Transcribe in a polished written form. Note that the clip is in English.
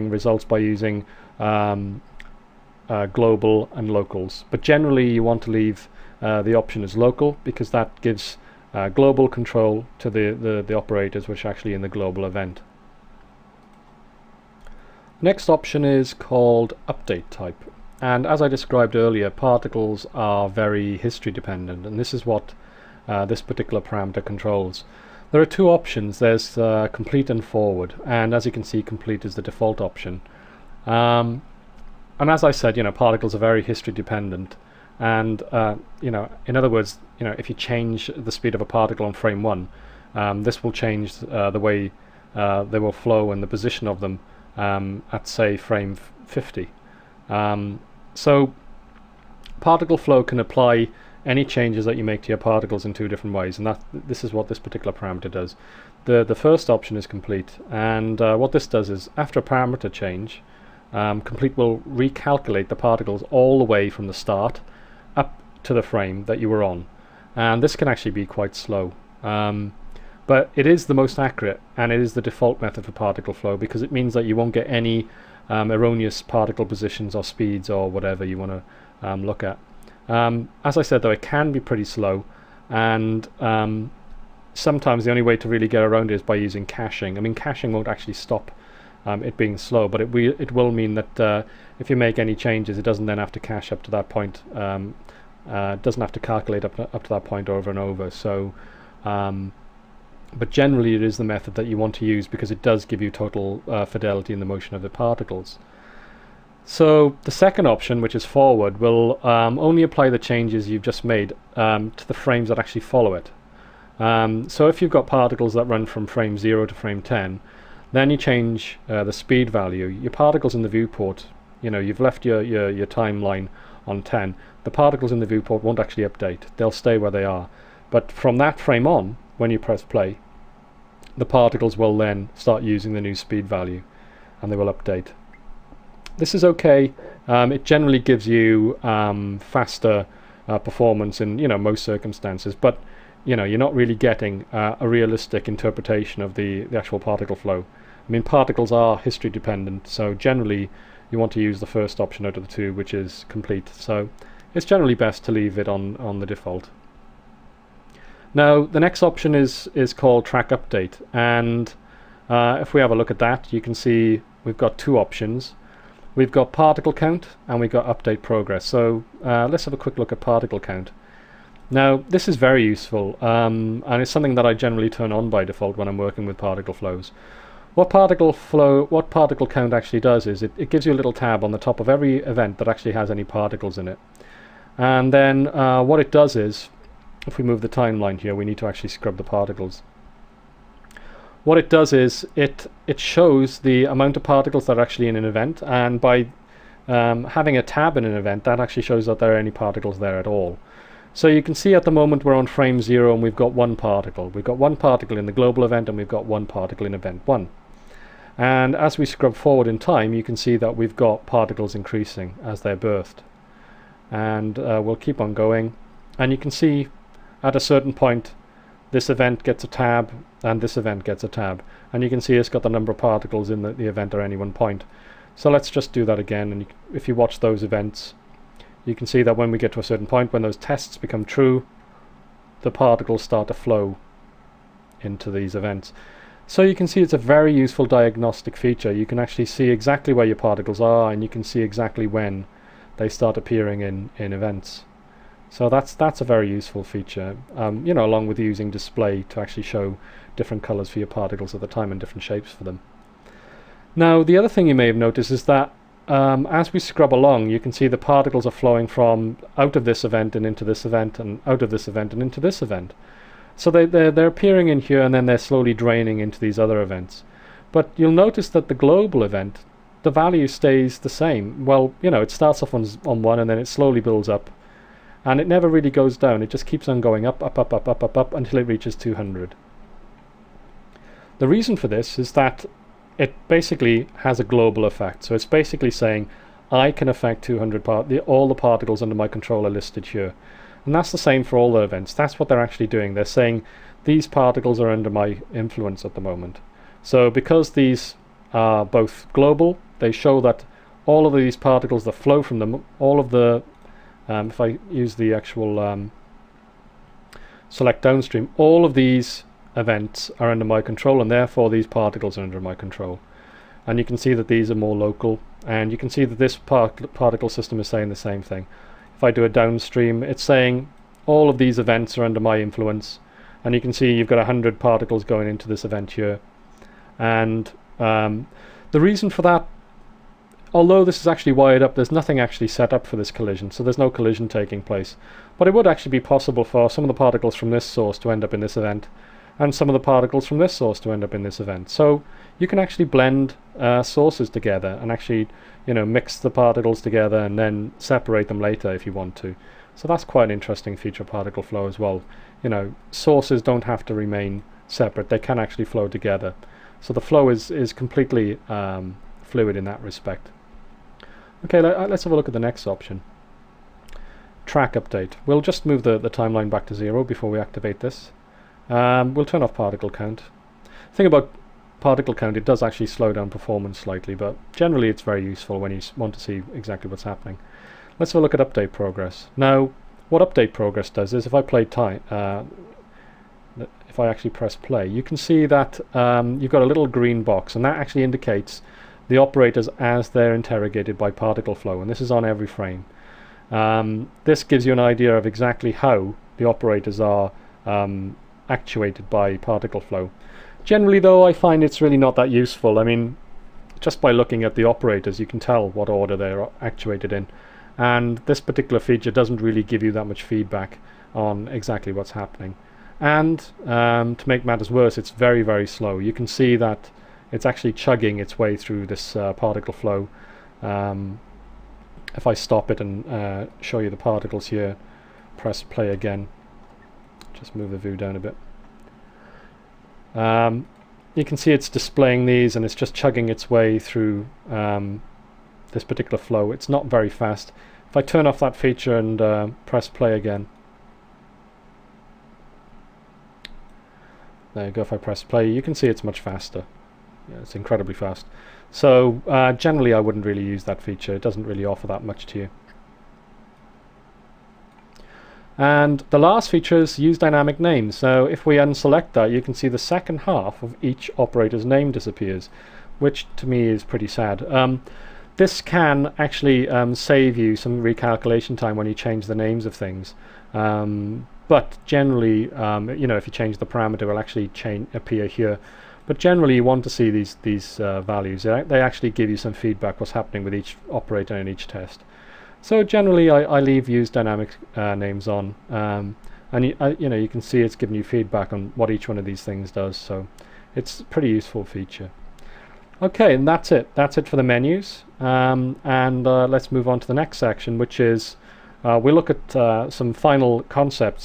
results by using global and locals, but generally you want to leave the option as local, because that gives global control to the operators which are actually in the global event. Next option is called update type, and as I described earlier, particles are very history dependent, and this is what this particular parameter controls. There are two options. There's complete and forward, and as you can see, complete is the default option. And as I said, particles are very history dependent, and in other words, if you change the speed of a particle on frame 1, this will change the way they will flow and the position of them at, say, frame 50. So particle flow can apply any changes that you make to your particles in two different ways, and this is what this particular parameter does. The first option is complete, and what this does is, after a parameter change, complete will recalculate the particles all the way from the start up to the frame that you were on, and this can actually be quite slow, but it is the most accurate, and it is the default method for particle flow, because it means that you won't get any erroneous particle positions or speeds or whatever you want to look at. As I said, though, it can be pretty slow, and sometimes the only way to really get around it is by using caching. I mean, caching won't actually stop it being slow, but it will mean that if you make any changes, it doesn't then have to cache up to that point. Doesn't have to calculate up to that point over and over. So, but generally, it is the method that you want to use, because it does give you total fidelity in the motion of the particles. So the second option, which is forward, will only apply the changes you've just made to the frames that actually follow it. So if you've got particles that run from frame 0 to frame 10, then you change the speed value. Your particles in the viewport, you've left your timeline on 10. The particles in the viewport won't actually update. They'll stay where they are. But from that frame on, when you press play, the particles will then start using the new speed value, and they will update. This is okay. It generally gives you faster performance in most circumstances, but you're not really getting a realistic interpretation of the actual particle flow. I mean, particles are history dependent, so generally you want to use the first option out of the two, which is complete. So it's generally best to leave it on the default. Now the next option is called track update, and if we have a look at that, you can see we've got two options. We've got particle count and we've got update progress. So let's have a quick look at particle count. Now this is very useful, and it's something that I generally turn on by default when I'm working with particle flows. What particle count actually does is it gives you a little tab on the top of every event that actually has any particles in it. And then what it does is, if we move the timeline here, we need to actually scrub the particles. What it does is it shows the amount of particles that are actually in an event, and by having a tab in an event, that actually shows that there are any particles there at all. So you can see at the moment we're on frame 0 and we've got one particle. We've got one particle in the global event and we've got one particle in event 1. And as we scrub forward in time, you can see that we've got particles increasing as they're birthed. And we'll keep on going. And you can see at a certain point, this event gets a tab and this event gets a tab. And you can see it's got the number of particles in the event at any one point. So let's just do that again. And if you watch those events, you can see that when we get to a certain point, when those tests become true, the particles start to flow into these events. So you can see it's a very useful diagnostic feature. You can actually see exactly where your particles are, and you can see exactly when they start appearing in events. So that's a very useful feature, along with using display to actually show different colors for your particles at the time and different shapes for them. Now the other thing you may have noticed is that as we scrub along, you can see the particles are flowing from out of this event and into this event, and out of this event and into this event. So they're appearing in here, and then they're slowly draining into these other events. But you'll notice that the global event, the value stays the same. Well, it starts off on 1 and then it slowly builds up, and it never really goes down. It just keeps on going up, up, up, up, up, up, up until it reaches 200. The reason for this is that it basically has a global effect. So it's basically saying I can affect 200 all the particles under my control are listed here. And that's the same for all the events. That's what they're actually doing. They're saying these particles are under my influence at the moment. So because these are both global. They show that all of these particles that flow from them, all of the, if I use the actual select downstream, all of these events are under my control, and therefore these particles are under my control. And you can see that these are more local, and you can see that this particle system is saying the same thing. If I do a downstream, it's saying all of these events are under my influence, and you can see you've got 100 particles going into this event here. And the reason for that, although this is actually wired up, there's nothing actually set up for this collision, so there's no collision taking place. But it would actually be possible for some of the particles from this source to end up in this event, and some of the particles from this source to end up in this event. So you can actually blend sources together and actually, mix the particles together and then separate them later if you want to. So that's quite an interesting feature of particle flow as well. Sources don't have to remain separate, they can actually flow together. So the flow is completely fluid in that respect. Okay, let's have a look at the next option. Track update. We'll just move the timeline back to 0 before we activate this. We'll turn off particle count. The thing about particle count, it does actually slow down performance slightly, but generally it's very useful when you want to see exactly what's happening. Let's have a look at update progress. Now, what update progress does is if I play if I actually press play, you can see that you've got a little green box, and that actually indicates the operators as they're interrogated by particle flow, and this is on every frame. This gives you an idea of exactly how the operators are actuated by particle flow. Generally though, I find it's really not that useful. I mean, just by looking at the operators you can tell what order they're actuated in, and this particular feature doesn't really give you that much feedback on exactly what's happening. And to make matters worse, it's very, very slow. You can see that it's actually chugging its way through this particle flow. If I stop it and show you the particles here, press play again, just move the view down a bit. You can see it's displaying these and it's just chugging its way through this particular flow. It's not very fast. If I turn off that feature and press play again, there you go. If I press play, you can see it's much faster. Yeah, it's incredibly fast. So generally I wouldn't really use that feature. It doesn't really offer that much to you. And the last feature is use dynamic names. So if we unselect that, you can see the second half of each operator's name disappears, which to me is pretty sad. This can actually save you some recalculation time when you change the names of things. But generally, if you change the parameter, it will actually appear here. But generally, you want to see these values. They actually give you some feedback what's happening with each operator in each test. So generally, I leave use dynamic names on, and you can see it's giving you feedback on what each one of these things does. So it's a pretty useful feature. Okay, and that's it. That's it for the menus. Let's move on to the next section, which is we'll look at some final concepts